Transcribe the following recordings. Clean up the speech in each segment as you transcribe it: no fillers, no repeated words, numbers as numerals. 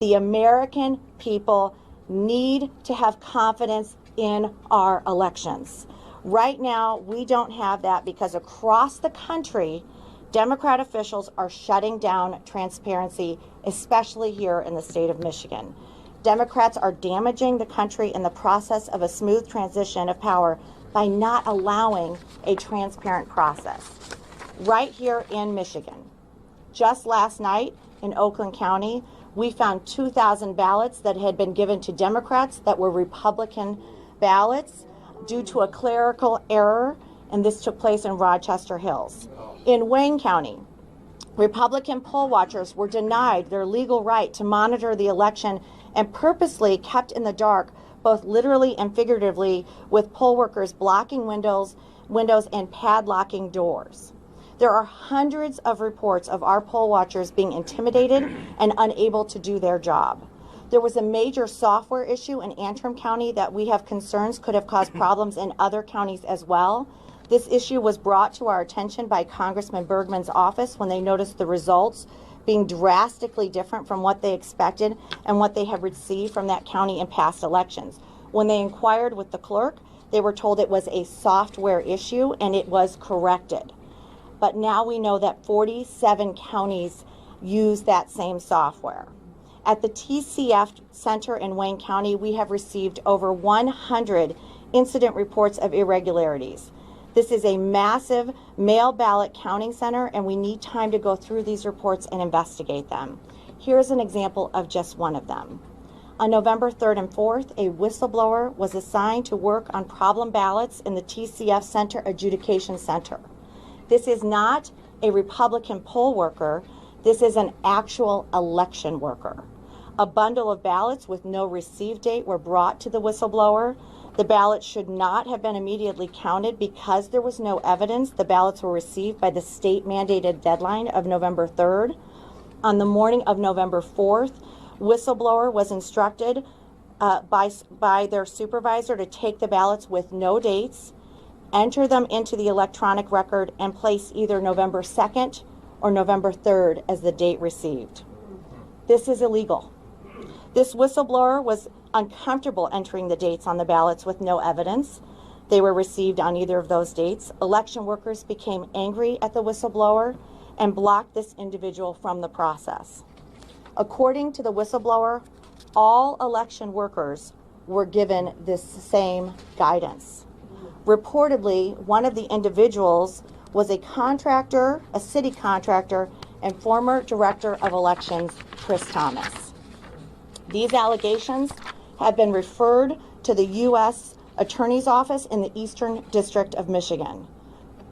The American people need to have confidence in our elections. Right now, we don't have that because across the country, Democrat officials are shutting down transparency, especially here in the state of Michigan. Democrats are damaging the country in the process of a smooth transition of power by not allowing a transparent process. Right here in Michigan, just last night in Oakland County, we found 2,000 ballots that had been given to Democrats that were Republican ballots due to a clerical error, and this took place in Rochester Hills. In Wayne County, Republican poll watchers were denied their legal right to monitor the election and purposely kept in the dark, both literally and figuratively, with poll workers blocking windows and padlocking doors. There are hundreds of reports of our poll watchers being intimidated and unable to do their job. There was a major software issue in Antrim County that we have concerns could have caused problems in other counties as well. This issue was brought to our attention by Congressman Bergman's office when they noticed the results being drastically different from what they expected and what they had received from that county in past elections. When they inquired with the clerk, they were told it was a software issue and it was corrected. But now we know that 47 counties use that same software. At the TCF Center in Wayne County, we have received over 100 incident reports of irregularities. This is a massive mail ballot counting center, and we need time to go through these reports and investigate them. Here's an example of just one of them. On November 3rd and 4th, a whistleblower was assigned to work on problem ballots in the TCF Center Adjudication Center. This is not a Republican poll worker. This is an actual election worker. A bundle of ballots with no receive date were brought to the whistleblower. The ballots should not have been immediately counted because there was no evidence. The ballots were received by the state mandated deadline of November 3rd. On the morning of November 4th, whistleblower was instructed by their supervisor to take the ballots with no dates, enter them into the electronic record, and place either November 2nd or November 3rd as the date received. This is illegal. This whistleblower was uncomfortable entering the dates on the ballots with no evidence. They were received on either of those dates. Election workers became angry at the whistleblower and blocked this individual from the process. According to the whistleblower, all election workers were given this same guidance. Reportedly, one of the individuals was a contractor, a city contractor, and former director of elections, Chris Thomas. These allegations have been referred to the U.S. Attorney's Office in the Eastern District of Michigan.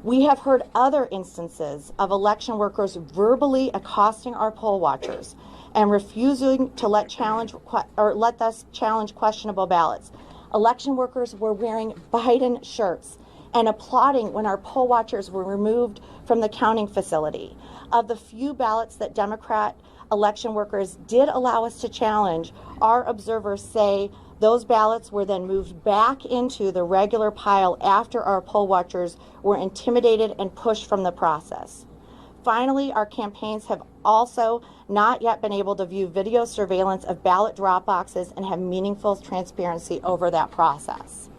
We have heard other instances of election workers verbally accosting our poll watchers and refusing to let us challenge questionable ballots. Election workers were wearing Biden shirts and applauding when our poll watchers were removed from the counting facility. Of the few ballots that Democrat election workers did allow us to challenge, our observers say those ballots were then moved back into the regular pile after our poll watchers were intimidated and pushed from the process. Finally, our campaigns have also not yet been able to view video surveillance of ballot drop boxes and have meaningful transparency over that process.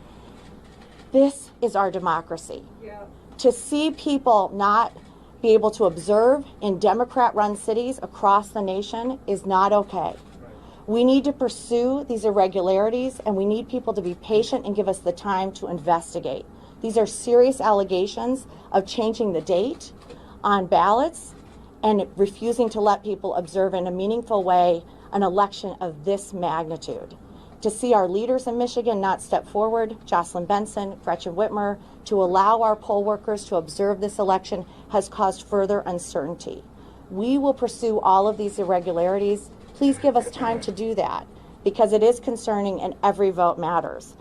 This is our democracy. Yeah. To see people not be able to observe in Democrat-run cities across the nation is not okay. We need to pursue these irregularities, and we need people to be patient and give us the time to investigate. These are serious allegations of changing the date on ballots and refusing to let people observe in a meaningful way an election of this magnitude. To see our leaders in Michigan not step forward, Jocelyn Benson, Gretchen Whitmer, to allow our poll workers to observe this election has caused further uncertainty. We will pursue all of these irregularities. Please give us time to do that because it is concerning and every vote matters.